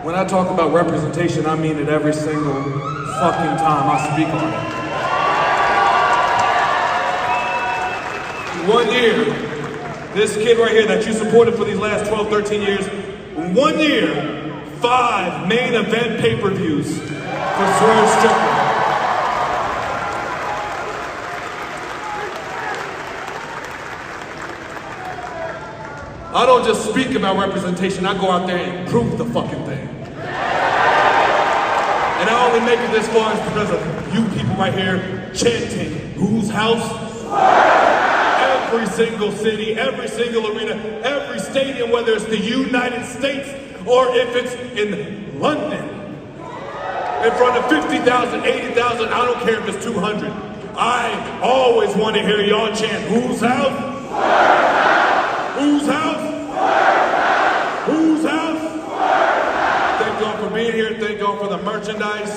When I talk about representation, I mean it every single fucking time I speak on it. 1 year, this kid right here that you supported for these last 12, 13 years, 1 year, 5 main event pay-per-views for Swerve Strickland. I don't just speak about representation, I go out there and prove the fucking thing. And I only make it this far is because of you people right here chanting, whose house? Every single city, every single arena, every stadium, whether it's the United States or if it's in London. In front of 50,000, 80,000, I don't care if it's 200. I always want to hear y'all chant, whose house? Whose house? Whose house? Thank y'all for being here. Thank y'all for the merchandise.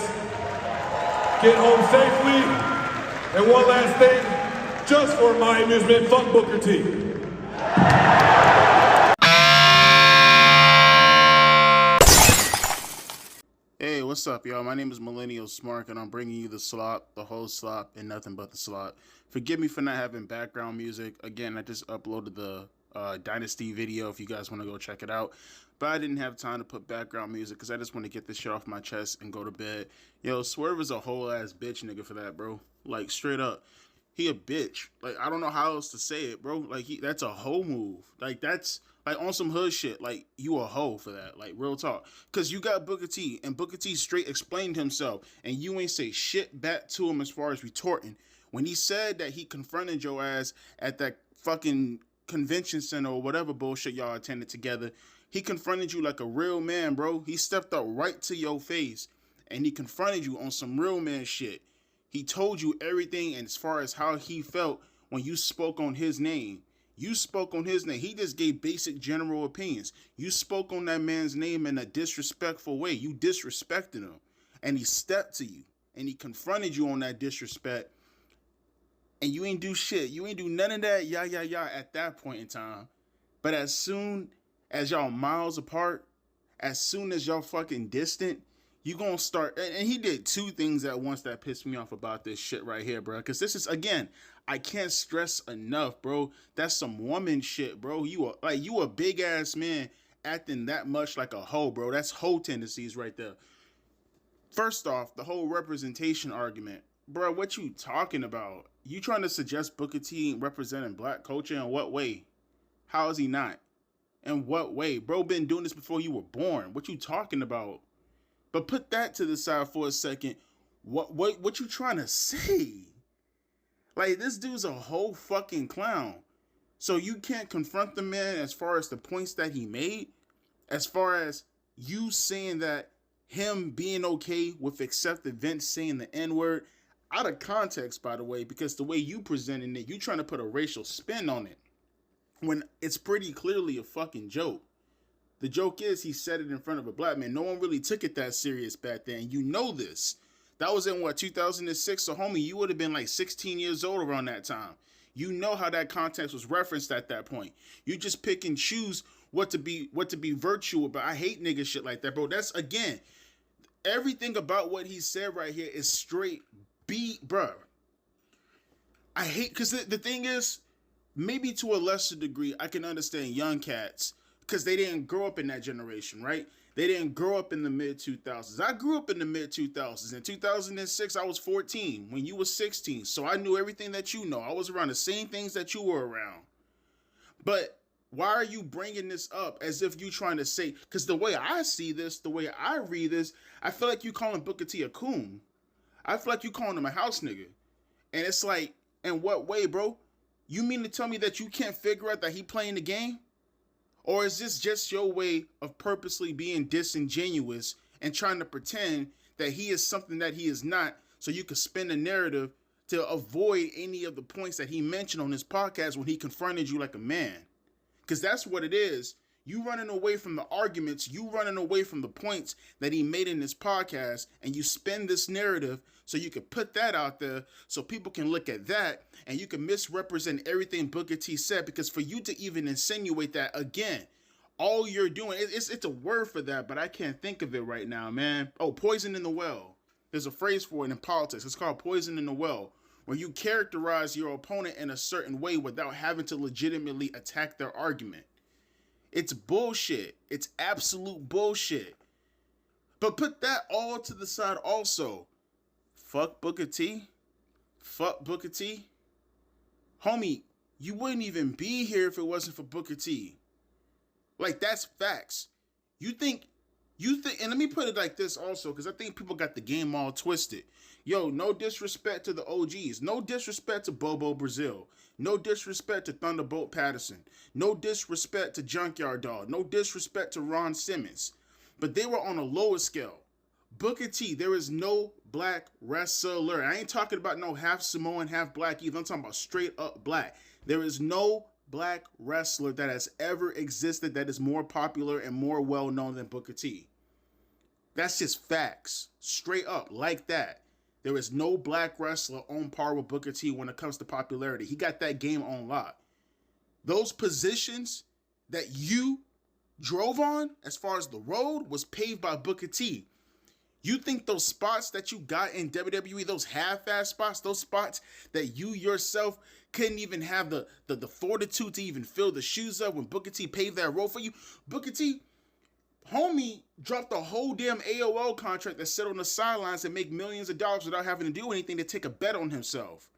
Get home safely. And one last thing, just for my amusement, fuck Booker T. Hey, what's up, y'all? My name is Millennial Smart, and I'm bringing you the slop, the whole slop, and nothing but the slop. Forgive me for not having background music. Again, I just uploaded the Dynasty video if you guys want to go check it out. But I didn't have time to put background music because I just want to get this shit off my chest and go to bed. Yo, Swerve is a whole ass bitch nigga for that, bro. Like, straight up. He a bitch. Like, I don't know how else to say it, bro. Like, that's a hoe move. Like, that's, like, on some hood shit. Like, you a hoe for that. Like, real talk. Because you got Booker T, and Booker T straight explained himself, and you ain't say shit back to him as far as retorting. When he said that he confronted your ass at that fucking convention center or whatever bullshit y'all attended together, he confronted you like a real man, bro. He stepped up right to your face, and he confronted you on some real man shit. He told you everything as far as how he felt when you spoke on his name. You spoke on his name. He just gave basic general opinions. You spoke on that man's name in a disrespectful way. You disrespected him. And he stepped to you. And he confronted you on that disrespect. And you ain't do shit. You ain't do none of that at that point in time. But as soon as y'all miles apart, as soon as y'all fucking distant, you gonna start, and he did 2 things at once that pissed me off about this shit right here, bro. Because this is, again, I can't stress enough, bro. That's some woman shit, bro. You a big ass man acting that much like a hoe, bro. That's hoe tendencies right there. First off, the whole representation argument, bro. What you talking about? You trying to suggest Booker T representing black culture in what way? How is he not? In what way, bro? Been doing this before you were born. What you talking about? But put that to the side for a second. What you trying to say? Like, this dude's a whole fucking clown. So you can't confront the man as far as the points that he made, as far as you saying that him being okay with accepting Vince saying the N-word, out of context, by the way, because the way you presenting it, you trying to put a racial spin on it, when it's pretty clearly a fucking joke. The joke is he said it in front of a black man. No one really took it that serious back then. You know this. That was in, 2006? So, homie, you would have been like 16 years old around that time. You know how that context was referenced at that point. You just pick and choose what to be virtual about. I hate nigga shit like that, bro. That's, again, everything about what he said right here is straight beat, bro. I hate, because the thing is, maybe to a lesser degree, I can understand young cats, because they didn't grow up in that generation, right? They didn't grow up in the mid-2000s. I grew up in the mid-2000s. In 2006, I was 14 when you were 16. So I knew everything that you know. I was around the same things that you were around. But why are you bringing this up as if you trying to say, because the way I see this, the way I read this, I feel like you calling Booker T a coon. I feel like you calling him a house nigga. And it's like, in what way, bro? You mean to tell me that you can't figure out that he playing the game? Or is this just your way of purposely being disingenuous and trying to pretend that he is something that he is not, so you could spin a narrative to avoid any of the points that he mentioned on his podcast when he confronted you like a man? Because that's what it is. You running away from the arguments, you running away from the points that he made in his podcast, and you spin this narrative so you can put that out there so people can look at that and you can misrepresent everything Booker T said, because for you to even insinuate that, again, All you're doing, it's a word for that, but I can't think of it right now, man. Oh, poison in the well. There's a phrase for it in politics. It's called poison in the well, where you characterize your opponent in a certain way without having to legitimately attack their argument. It's bullshit. It's absolute bullshit. But put that all to the side also. Fuck Booker T. Fuck Booker T. Homie, you wouldn't even be here if it wasn't for Booker T. Like, that's facts. You think, and let me put it like this also, because I think people got the game all twisted. Yo, no disrespect to the OGs. No disrespect to Bobo Brazil. No disrespect to Thunderbolt Patterson. No disrespect to Junkyard Dog. No disrespect to Ron Simmons. But they were on a lower scale. Booker T, there is no black wrestler. I ain't talking about no half Samoan, half black either. I'm talking about straight up black. There is no black wrestler that has ever existed that is more popular and more well known than Booker T. That's just facts. Straight up, like that. There is no black wrestler on par with Booker T when it comes to popularity. He got that game on lock. Those positions that you drove on, as far as the road, was paved by Booker T. You think those spots that you got in WWE, those half-ass spots, those spots that you yourself couldn't even have the fortitude to even fill the shoes up when Booker T paved that road for you? Booker T, homie, dropped a whole damn AOL contract that sit on the sidelines and make millions of dollars without having to do anything to take a bet on himself.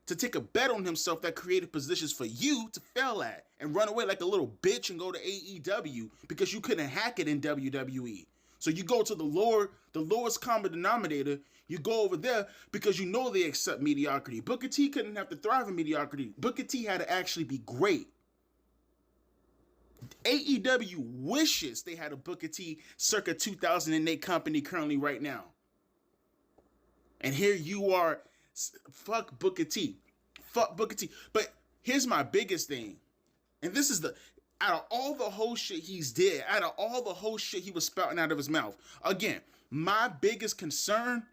To take a bet on himself that created positions for you to fail at and run away like a little bitch and go to AEW because you couldn't hack it in WWE. So you go to the lowest common denominator, you go over there because you know they accept mediocrity. Booker T couldn't have to thrive in mediocrity. Booker T had to actually be great. AEW wishes they had a Booker T circa 2008 company currently right now. And here you are, fuck Booker T. Fuck Booker T. But here's my biggest thing. And this is out of all the whole shit he's did, out of all the whole shit he was spouting out of his mouth, again, my biggest concern,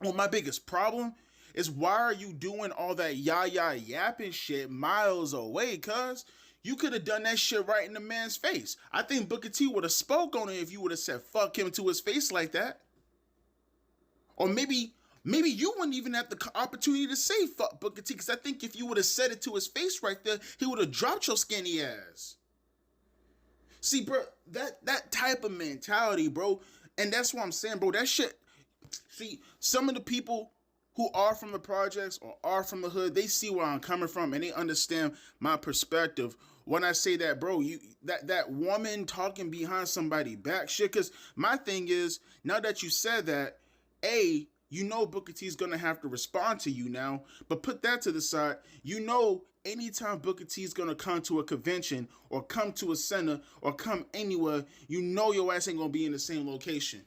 or my biggest problem, is why are you doing all that yapping shit miles away, cuz? You could have done that shit right in the man's face. I think Booker T would have spoke on it if you would have said fuck him to his face like that. Or maybe you wouldn't even have the opportunity to say fuck Booker T, because I think if you would have said it to his face right there, he would have dropped your skinny ass. See, bro, that type of mentality, bro, and that's what I'm saying, bro, that shit, see, some of the people who are from the projects or are from the hood, they see where I'm coming from and they understand my perspective when I say that, bro, that woman talking behind somebody's back shit, because my thing is, now that you said that, A, you know Booker T is going to have to respond to you now, but put that to the side, you know anytime Booker T is going to come to a convention or come to a center or come anywhere, you know your ass ain't going to be in the same location.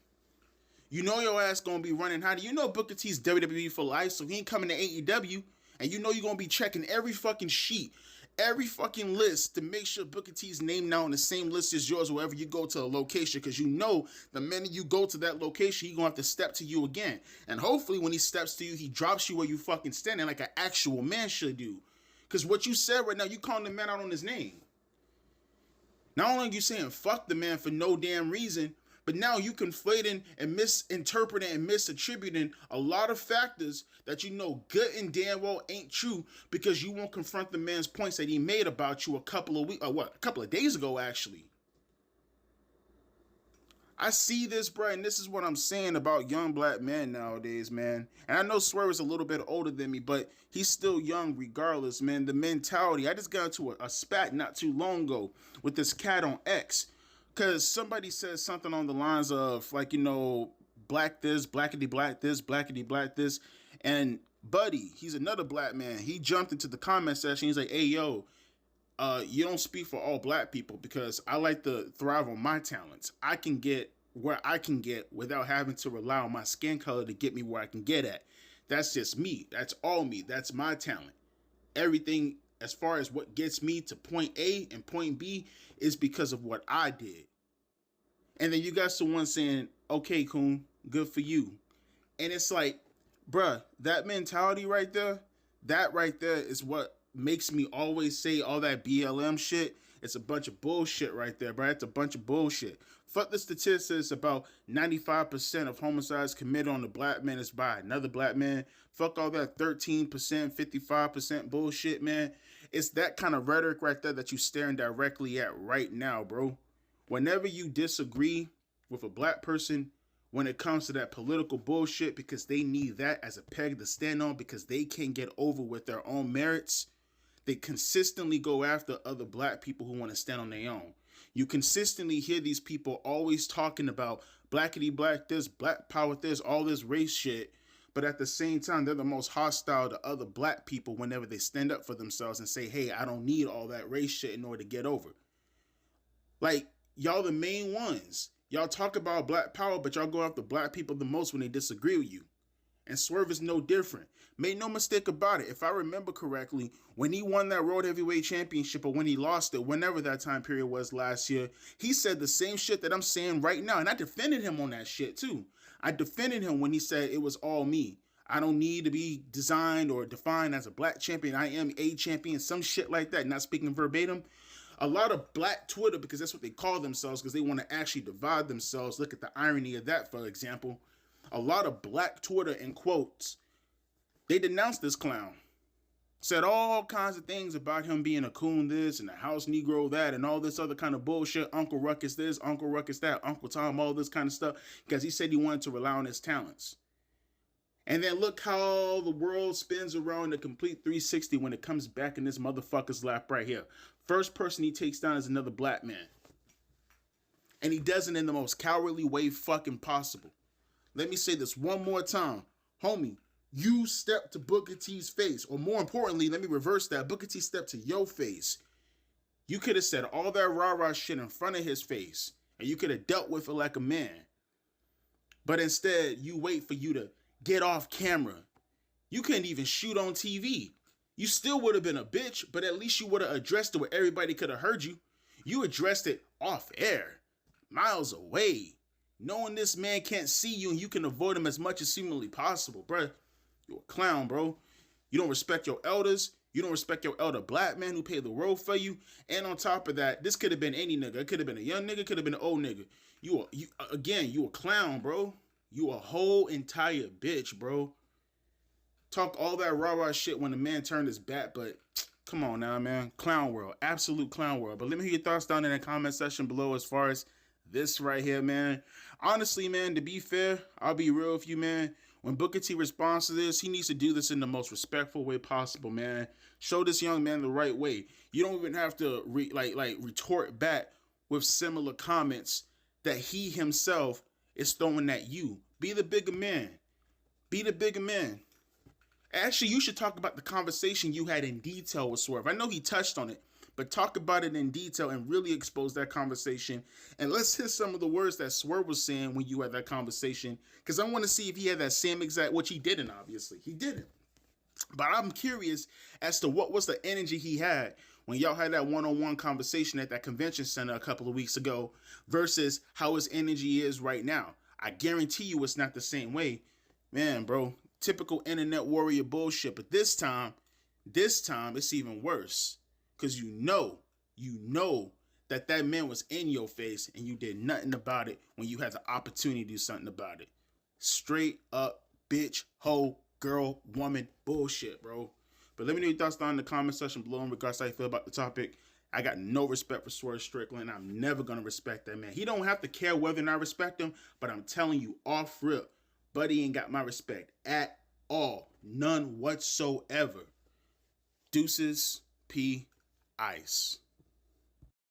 You know your ass going to be running hot. You know Booker T's WWE for life, so he ain't coming to AEW, and you know you're going to be checking every fucking sheet, every fucking list to make sure Booker T's name now on the same list as yours wherever you go to a location, because you know the minute you go to that location, he's going to have to step to you again. And hopefully when he steps to you, he drops you where you fucking standing like an actual man should do. Because what you said right now, you calling the man out on his name. Not only are you saying fuck the man for no damn reason, but now you conflating and misinterpreting and misattributing a lot of factors that you know good and damn well ain't true, because you won't confront the man's points that he made about you a couple of days ago, actually. I see this, bro, and this is what I'm saying about young black men nowadays, man. And I know Swerve is a little bit older than me, but he's still young regardless, man. The mentality. I just got into a spat not too long ago with this cat on X, because somebody said something on the lines of, like, you know, black this, blackity black this, blackity black this. And Buddy, he's another black man. He jumped into the comment section. He's like, hey, yo, you don't speak for all black people, because I like to thrive on my talents. I can get where I can get without having to rely on my skin color to get me where I can get at. That's just me. That's all me. That's my talent. Everything as far as what gets me to point A and point B is because of what I did. And then you got someone saying, okay, Coon, good for you. And it's like, bruh, that mentality right there, that right there is what makes me always say all that BLM shit It's a bunch of bullshit right there, bro. It's a bunch of bullshit. Fuck the statistics about 95% of homicides committed on a black man is by another black man. Fuck all that 13%, 55% bullshit, man. It's that kind of rhetoric right there that you staring directly at right now, bro. Whenever you disagree with a black person when it comes to that political bullshit because they need that as a peg to stand on because they can't get over with their own merits, they consistently go after other black people who want to stand on their own. You consistently hear these people always talking about blackity black this, black power this, all this race shit, but at the same time, they're the most hostile to other black people whenever they stand up for themselves and say, hey, I don't need all that race shit in order to get over. Like, y'all the main ones. Y'all talk about black power, but y'all go after black people the most when they disagree with you. And Swerve is no different. Make no mistake about it. If I remember correctly, when he won that World Heavyweight Championship or when he lost it, whenever that time period was last year, he said the same shit that I'm saying right now. And I defended him on that shit too. I defended him when he said it was all me. I don't need to be designed or defined as a black champion. I am a champion, some shit like that. Not speaking verbatim. A lot of black Twitter, because that's what they call themselves, because they want to actually divide themselves. Look at the irony of that, for example. A lot of black Twitter, in quotes, they denounced this clown. Said all kinds of things about him being a coon this and a house Negro that and all this other kind of bullshit. Uncle Ruckus this, Uncle Ruckus that, Uncle Tom, all this kind of stuff. Because he said he wanted to rely on his talents. And then look how the world spins around a complete 360 when it comes back in this motherfucker's lap right here. First person he takes down is another black man. And he does it in the most cowardly way fucking possible. Let me say this one more time. Homie, you step to Booker T's face. Or more importantly, let me reverse that. Booker T stepped to your face. You could have said all that rah-rah shit in front of his face. And you could have dealt with it like a man. But instead, you wait for you to get off camera. You couldn't even shoot on TV. You still would have been a bitch, but at least you would have addressed it where everybody could have heard you. You addressed it off air, miles away, knowing this man can't see you and you can avoid him as much as seemingly possible, bro. You're a clown, bro. You don't respect your elders. You don't respect your elder black man who paid the road for you. And on top of that, this could have been any nigga. It could have been a young nigga, could have been an old nigga. You a clown, bro. You a whole entire bitch, bro. Talk all that rah-rah shit when the man turned his back, but come on now, man. Clown world. Absolute clown world. But let me hear your thoughts down in the comment section below as far as this right here, man. Honestly, man, to be fair, I'll be real with you, man. When Booker T responds to this, he needs to do this in the most respectful way possible, man. Show this young man the right way. You don't even have to retort back with similar comments that he himself is throwing at you. Be the bigger man. Be the bigger man. Actually, you should talk about the conversation you had in detail with Swerve. I know he touched on it, but talk about it in detail and really expose that conversation. And let's hear some of the words that Swerve was saying when you had that conversation, because I want to see if he had that same exact, which he didn't, obviously. He didn't. But I'm curious as to what was the energy he had when y'all had that one-on-one conversation at that convention center a couple of weeks ago versus how his energy is right now. I guarantee you it's not the same way. Man, bro, typical internet warrior bullshit. But this time it's even worse. Because you know that man was in your face and you did nothing about it when you had the opportunity to do something about it. Straight up bitch, hoe, girl, woman bullshit, bro. But let me know your thoughts down in the comment section below in regards to how you feel about the topic. I got no respect for Swerve Strickland. I'm never going to respect that man. He don't have to care whether or not I respect him, but I'm telling you off rip, buddy ain't got my respect at all. None whatsoever. Deuces, P. Ice.